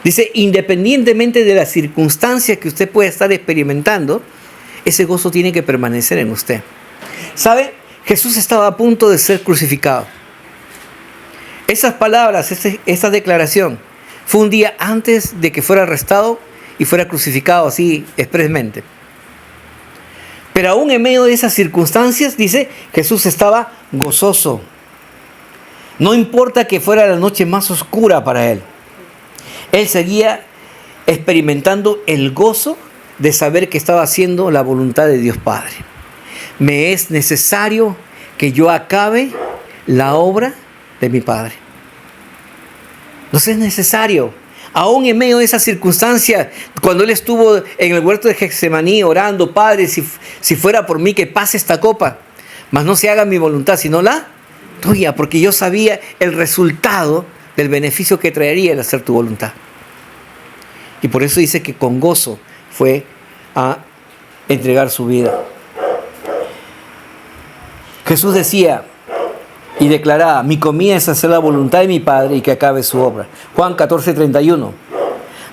Dice, independientemente de las circunstancias que usted pueda estar experimentando, ese gozo tiene que permanecer en usted. ¿Sabe? Jesús estaba a punto de ser crucificado. Esas palabras, esta declaración, fue un día antes de que fuera arrestado y fuera crucificado así expresamente. Pero aún en medio de esas circunstancias, dice, Jesús estaba gozoso. No importa que fuera la noche más oscura para él. Él seguía experimentando el gozo de saber que estaba haciendo la voluntad de Dios Padre. Me es necesario que yo acabe la obra de mi Padre. Entonces es necesario. Aún en medio de esa circunstancia, cuando Él estuvo en el huerto de Getsemaní orando, Padre, si fuera por mí que pase esta copa, mas no se haga mi voluntad, sino la tuya, porque yo sabía el resultado del beneficio que traería el hacer tu voluntad. Y por eso dice que con gozo fue a entregar su vida. Jesús decía y declaraba: mi comida es hacer la voluntad de mi Padre y que acabe su obra. Juan 14:31.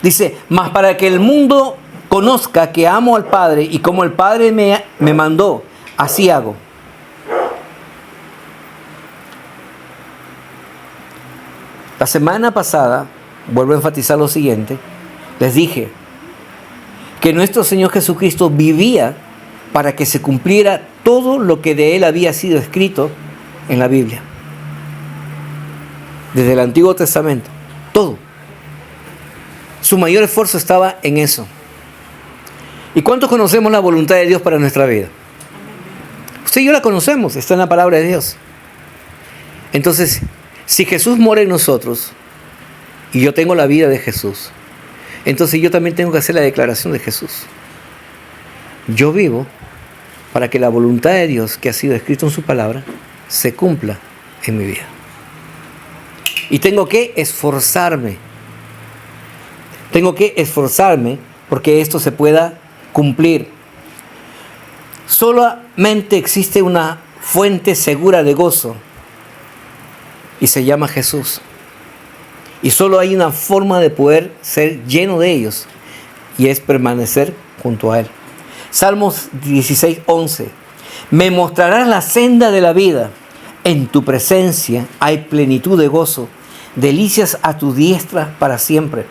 Dice: mas para que el mundo conozca que amo al Padre y como el Padre me mandó, así hago. La semana pasada, vuelvo a enfatizar lo siguiente, les dije que nuestro Señor Jesucristo vivía para que se cumpliera todo lo que de Él había sido escrito en la Biblia. Desde el Antiguo Testamento, todo. Su mayor esfuerzo estaba en eso. ¿Y cuántos conocemos la voluntad de Dios para nuestra vida? Usted y yo la conocemos, está en la palabra de Dios. Entonces, si Jesús mora en nosotros y yo tengo la vida de Jesús, entonces yo también tengo que hacer la declaración de Jesús. Yo vivo para que la voluntad de Dios que ha sido escrita en su palabra se cumpla en mi vida. Y tengo que esforzarme. Tengo que esforzarme porque esto se pueda cumplir. Solamente existe una fuente segura de gozo y se llama Jesús. Y solo hay una forma de poder ser lleno de ellos y es permanecer junto a Él. Salmos 16:11. Me mostrarás la senda de la vida. En tu presencia hay plenitud de gozo. Delicias a tu diestra para siempre.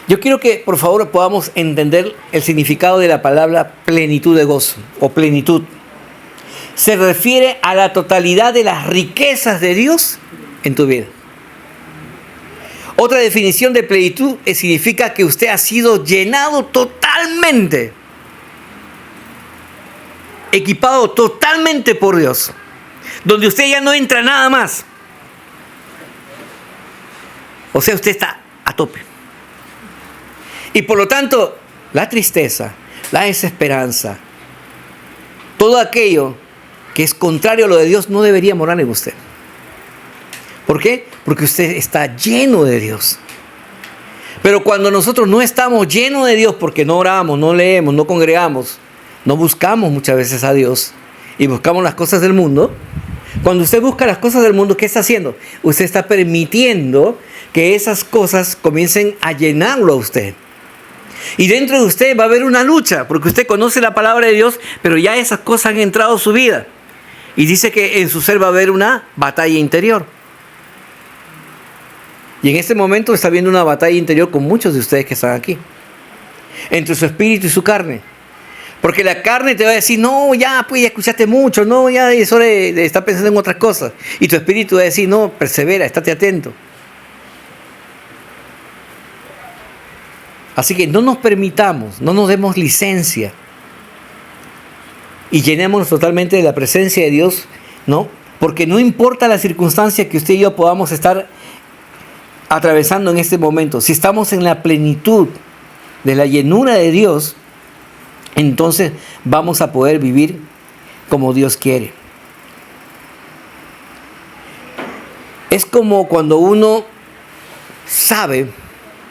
Yo quiero que por favor podamos entender el significado de la palabra plenitud de gozo o plenitud. Se refiere a la totalidad de las riquezas de Dios en tu vida. Otra definición de plenitud significa que usted ha sido llenado totalmente, equipado totalmente por Dios, donde usted ya no entra nada más. O sea, usted está a tope. Y por lo tanto, la tristeza, la desesperanza, todo aquello que es contrario a lo de Dios no debería morar en usted. ¿Por qué? Porque usted está lleno de Dios. Pero cuando nosotros no estamos llenos de Dios, porque no oramos, no leemos, no congregamos, no buscamos muchas veces a Dios y buscamos las cosas del mundo, cuando usted busca las cosas del mundo, ¿qué está haciendo? Usted está permitiendo que esas cosas comiencen a llenarlo a usted. Y dentro de usted va a haber una lucha, porque usted conoce la palabra de Dios, pero ya esas cosas han entrado a su vida. Y dice que en su ser va a haber una batalla interior. Y en este momento está habiendo una batalla interior con muchos de ustedes que están aquí. Entre su espíritu y su carne. Porque la carne te va a decir: no, ya, pues ya escuchaste mucho, no, ya es hora de estar pensando en otras cosas. Y tu espíritu va a decir: no, persevera, estate atento. Así que no nos permitamos, no nos demos licencia y llenémonos totalmente de la presencia de Dios, ¿no? Porque no importa la circunstancia que usted y yo podamos estar atravesando en este momento, si estamos en la plenitud de la llenura de Dios, entonces vamos a poder vivir como Dios quiere. Es como cuando uno sabe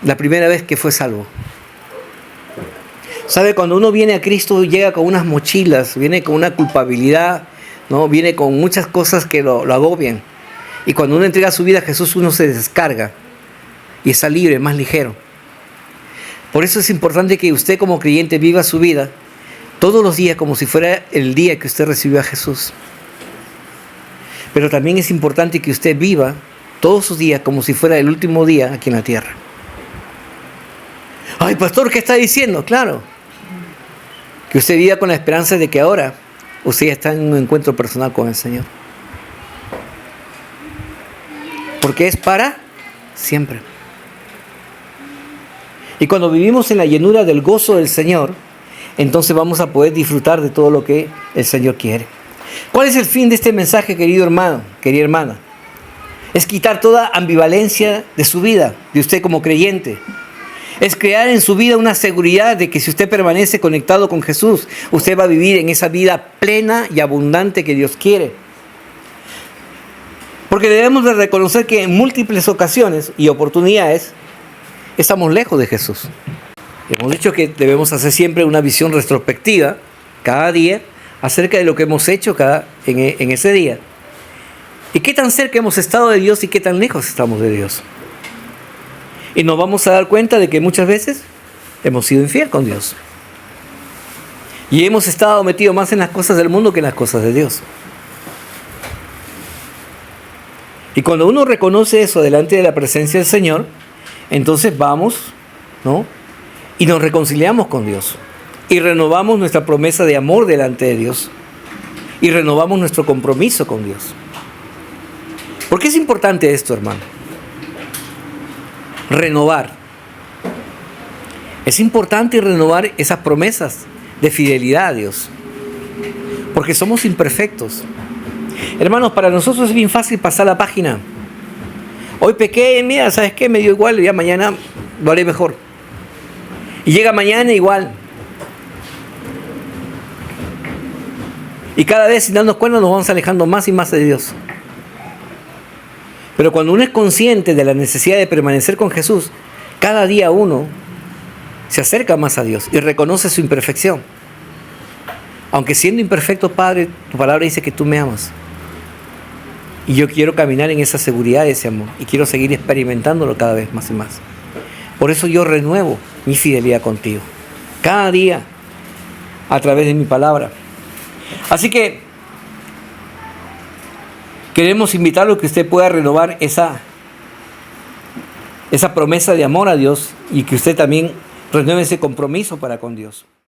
la primera vez que fue salvo. ¿Sabe? Cuando uno viene a Cristo, llega con unas mochilas, viene con una culpabilidad, ¿no? Viene con muchas cosas que lo agobian. Y cuando uno entrega su vida a Jesús, uno se descarga y está libre, más ligero. Por eso es importante que usted como creyente viva su vida todos los días como si fuera el día que usted recibió a Jesús. Pero también es importante que usted viva todos sus días como si fuera el último día aquí en la tierra. Ay, pastor, ¿qué está diciendo? Claro. Que usted viva con la esperanza de que ahora usted ya está en un encuentro personal con el Señor. Porque es para siempre. Y cuando vivimos en la llenura del gozo del Señor, entonces vamos a poder disfrutar de todo lo que el Señor quiere. ¿Cuál es el fin de este mensaje, querido hermano, querida hermana? Es quitar toda ambivalencia de su vida, de usted como creyente. Es crear en su vida una seguridad de que si usted permanece conectado con Jesús, usted va a vivir en esa vida plena y abundante que Dios quiere. Porque debemos de reconocer que en múltiples ocasiones y oportunidades estamos lejos de Jesús. Hemos dicho que debemos hacer siempre una visión retrospectiva cada día acerca de lo que hemos hecho en ese día. Y qué tan cerca hemos estado de Dios y qué tan lejos estamos de Dios. Y nos vamos a dar cuenta de que muchas veces hemos sido infiel con Dios. Y hemos estado metidos más en las cosas del mundo que en las cosas de Dios. Y cuando uno reconoce eso delante de la presencia del Señor, entonces vamos, ¿no? Y nos reconciliamos con Dios. Y renovamos nuestra promesa de amor delante de Dios. Y renovamos nuestro compromiso con Dios. ¿Por qué es importante esto, hermano? Renovar. Es importante renovar esas promesas de fidelidad a Dios. Porque somos imperfectos. Hermanos, para nosotros es bien fácil pasar la página. Hoy pequé, mira, ¿sabes qué? Me dio igual, ya mañana lo haré mejor. Y llega mañana igual. Y cada vez, sin darnos cuenta, nos vamos alejando más y más de Dios. Pero cuando uno es consciente de la necesidad de permanecer con Jesús, cada día uno se acerca más a Dios y reconoce su imperfección. Aunque siendo imperfecto, Padre, tu palabra dice que tú me amas. Y yo quiero caminar en esa seguridad de ese amor. Y quiero seguir experimentándolo cada vez más y más. Por eso yo renuevo mi fidelidad contigo. Cada día, a través de mi palabra. Así que queremos invitarlo a que usted pueda renovar esa promesa de amor a Dios y que usted también renueve ese compromiso para con Dios.